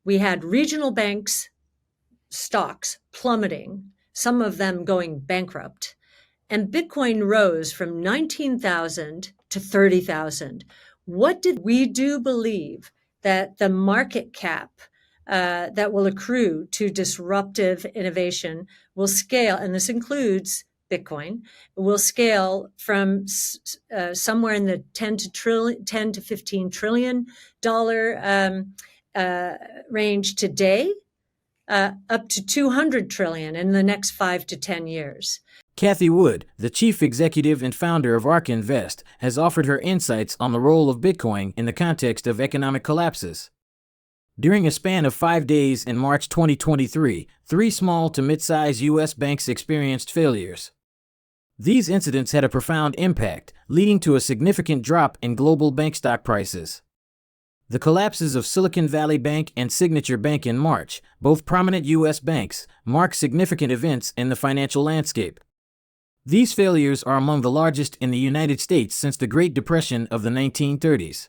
We had regional banks stocks plummeting, some of them going bankrupt, and Bitcoin rose from 19,000 to 30,000. What did we do believe that the market cap that will accrue to disruptive innovation will scale, and this includes Bitcoin, will scale from somewhere in the 10 to 15 trillion dollar range today, up to 200 trillion in the next 5 to 10 years. Cathie Wood, the chief executive and founder of ARK Invest, has offered her insights on the role of Bitcoin in the context of economic collapses. During a span of 5 days in March 2023, 3 small to mid-size U.S. banks experienced failures. These incidents had a profound impact, leading to a significant drop in global bank stock prices. The collapses of Silicon Valley Bank and Signature Bank in March, both prominent U.S. banks, mark significant events in the financial landscape. These failures are among the largest in the United States since the Great Depression of the 1930s.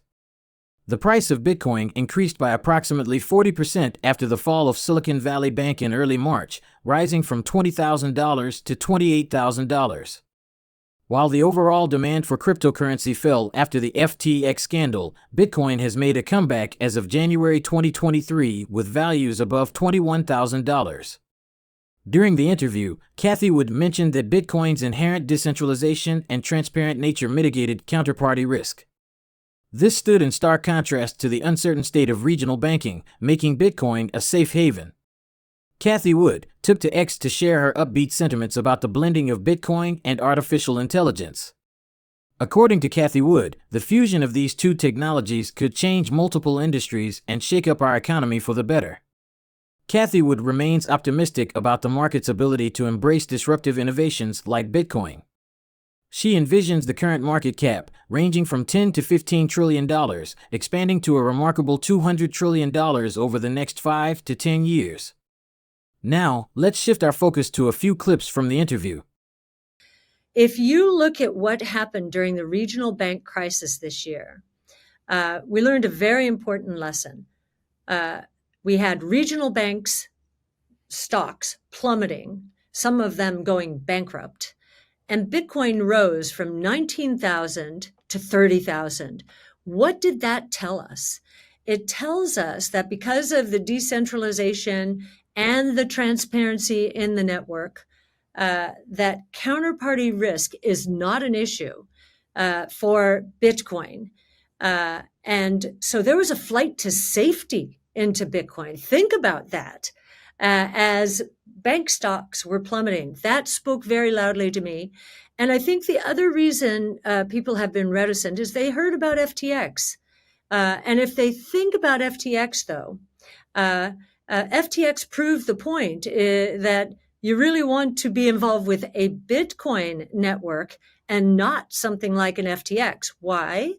The price of Bitcoin increased by approximately 40% after the fall of Silicon Valley Bank in early March, rising from $20,000 to $28,000. While the overall demand for cryptocurrency fell after the FTX scandal, Bitcoin has made a comeback as of January 2023 with values above $21,000. During the interview, Cathie Wood mentioned that Bitcoin's inherent decentralization and transparent nature mitigated counterparty risk. This stood in stark contrast to the uncertain state of regional banking, making Bitcoin a safe haven. Cathie Wood took to X to share her upbeat sentiments about the blending of Bitcoin and artificial intelligence. According to Cathie Wood, the fusion of these two technologies could change multiple industries and shake up our economy for the better. Cathie Wood remains optimistic about the market's ability to embrace disruptive innovations like Bitcoin. She envisions the current market cap, ranging from $10 to $15 trillion, expanding to a remarkable $200 trillion over the next 5 to 10 years. Now, let's shift our focus to a few clips from the interview. If you look at what happened during the regional bank crisis this year, we learned a very important lesson. We had regional banks stocks plummeting, some of them going bankrupt, and Bitcoin rose from 19,000 to 30,000. What did that tell us? It tells us that because of the decentralization and the transparency in the network, that counterparty risk is not an issue for Bitcoin. And so there was a flight to safety into Bitcoin. Think about that. As bank stocks were plummeting, that spoke very loudly to me. And I think the other reason people have been reticent is they heard about FTX. And if they think about FTX, though, FTX proved the point that you really want to be involved with a Bitcoin network and not something like an FTX. Why?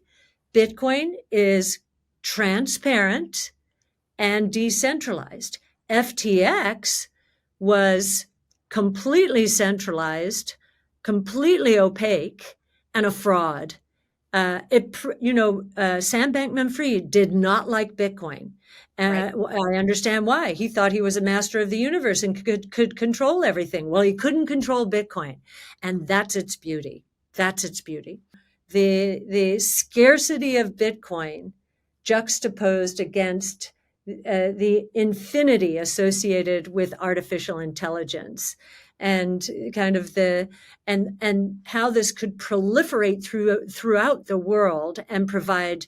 Bitcoin is transparent and decentralized. FTX was completely centralized, completely opaque, and a fraud. Sam Bankman-Fried did not like Bitcoin. Right. I understand why. He thought he was a master of the universe and could control everything. Well, he couldn't control Bitcoin. And that's its beauty. That's its beauty. The scarcity of Bitcoin juxtaposed against the infinity associated with artificial intelligence, and kind of and how this could proliferate throughout the world and provide,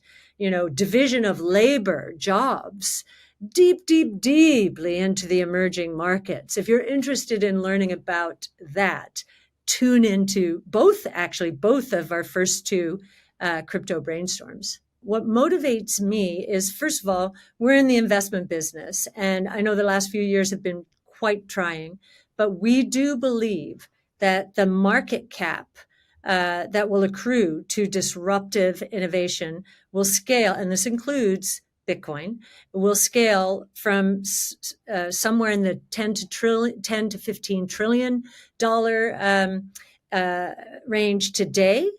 division of labor, jobs, deeply into the emerging markets. If you're interested in learning about that, tune into both of our first 2 crypto brainstorms. What motivates me is, first of all, we're in the investment business, and I know the last few years have been quite trying, but we do believe that the market cap that will accrue to disruptive innovation will scale, and this includes Bitcoin, will scale from somewhere in the 10 to 15 trillion dollar range today,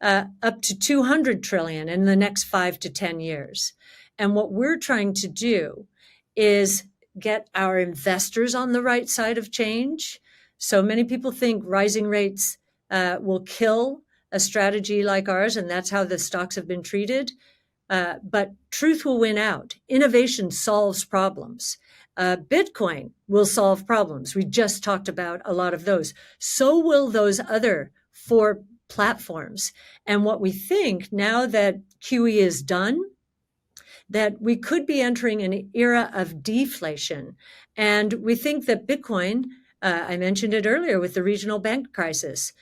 up to 200 trillion in the next 5 to 10 years. And what we're trying to do is get our investors on the right side of change. So many people think rising rates will kill a strategy like ours, and that's how the stocks have been treated. But truth will win out. Innovation solves problems. Bitcoin will solve problems. We just talked about a lot of those. So will those other 4 platforms. And what we think now that QE is done, that we could be entering an era of deflation. And we think that Bitcoin, I mentioned it earlier with the regional bank crisis,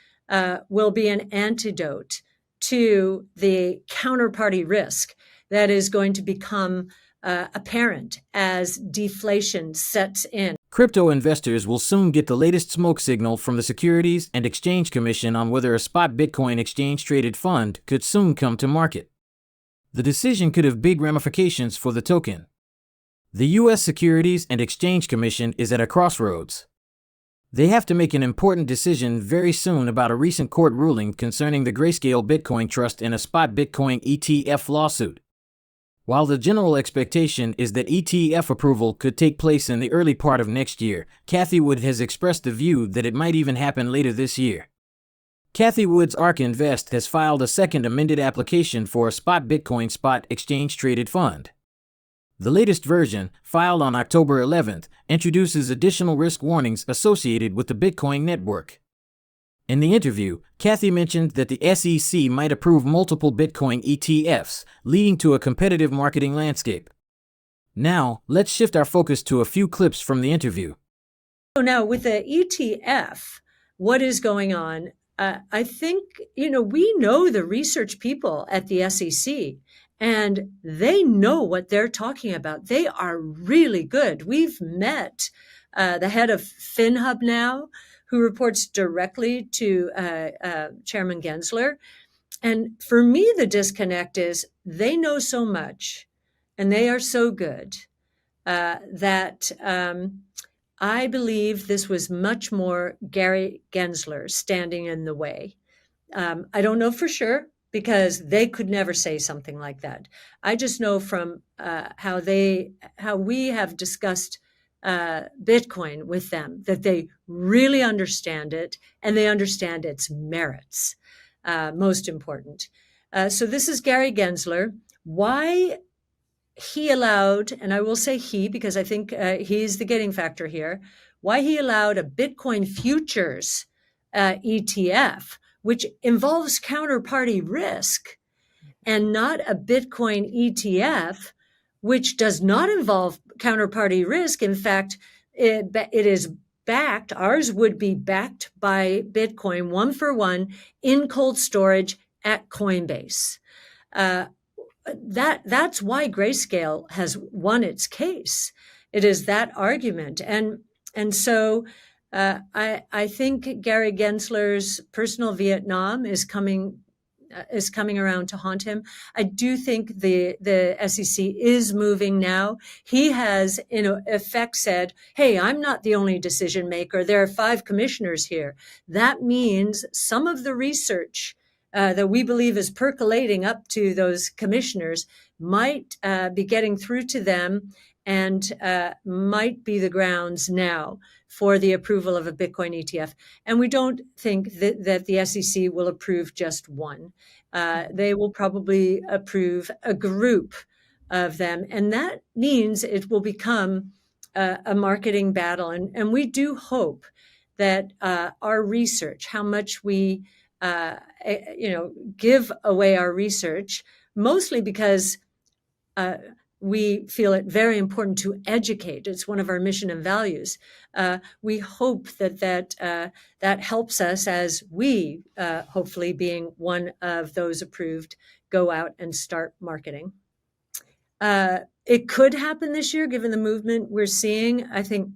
will be an antidote to the counterparty risk that is going to become apparent as deflation sets in. Crypto investors will soon get the latest smoke signal from the Securities and Exchange Commission on whether a spot Bitcoin exchange-traded fund could soon come to market. The decision could have big ramifications for the token. The U.S. Securities and Exchange Commission is at a crossroads. They have to make an important decision very soon about a recent court ruling concerning the Grayscale Bitcoin Trust and a spot Bitcoin ETF lawsuit. While the general expectation is that ETF approval could take place in the early part of next year, Cathie Wood has expressed the view that it might even happen later this year. Cathie Wood's ARK Invest has filed a second amended application for a spot Bitcoin spot exchange-traded fund. The latest version, filed on October 11th, introduces additional risk warnings associated with the Bitcoin network. In the interview, Cathie mentioned that the SEC might approve multiple Bitcoin ETFs, leading to a competitive marketing landscape. Now, let's shift our focus to a few clips from the interview. So now with the ETF, what is going on? I think, we know the research people at the SEC, and they know what they're talking about. They are really good. We've met the head of FinHub now, who reports directly to Chairman Gensler. And for me, the disconnect is they know so much, and they are so good that I believe this was much more Gary Gensler standing in the way. I don't know for sure because they could never say something like that. I just know from how we have discussed Bitcoin with them that they really understand it and they understand its merits. Most important. So this is Gary Gensler. Why he allowed, and I will say he because I think he's the gating factor here, why he allowed a Bitcoin futures ETF, which involves counterparty risk, and not a Bitcoin ETF, which does not involve counterparty risk. In fact, it is backed, ours would be backed by Bitcoin 1-for-1 in cold storage at Coinbase. That's why Grayscale has won its case. It is that argument. And so I think Gary Gensler's personal Vietnam is coming around to haunt him. I do think the SEC is moving now. He has, in effect, said, hey, I'm not the only decision maker. There are 5 commissioners here. That means some of the research that we believe is percolating up to those commissioners might be getting through to them and might be the grounds now for the approval of a Bitcoin ETF. And we don't think that the SEC will approve just one. They will probably approve a group of them. And that means it will become a marketing battle. And we do hope that our research, how much we give away our research, mostly because we feel it very important to educate. It's one of our mission and values. We hope that helps us as we, hopefully being one of those approved, go out and start marketing. It could happen this year, given the movement we're seeing. I think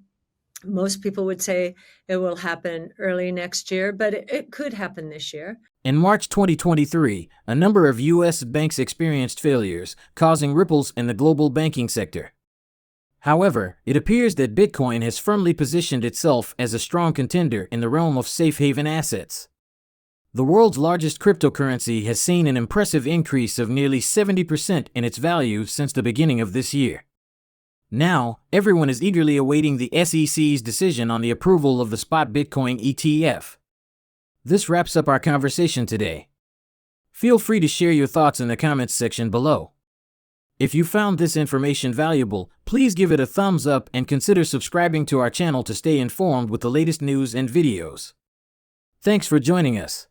most people would say it will happen early next year, but it could happen this year. In March 2023, a number of U.S. banks experienced failures, causing ripples in the global banking sector. However, it appears that Bitcoin has firmly positioned itself as a strong contender in the realm of safe haven assets. The world's largest cryptocurrency has seen an impressive increase of nearly 70% in its value since the beginning of this year. Now, everyone is eagerly awaiting the SEC's decision on the approval of the spot Bitcoin ETF. This wraps up our conversation today. Feel free to share your thoughts in the comments section below. If you found this information valuable, please give it a thumbs up and consider subscribing to our channel to stay informed with the latest news and videos. Thanks for joining us.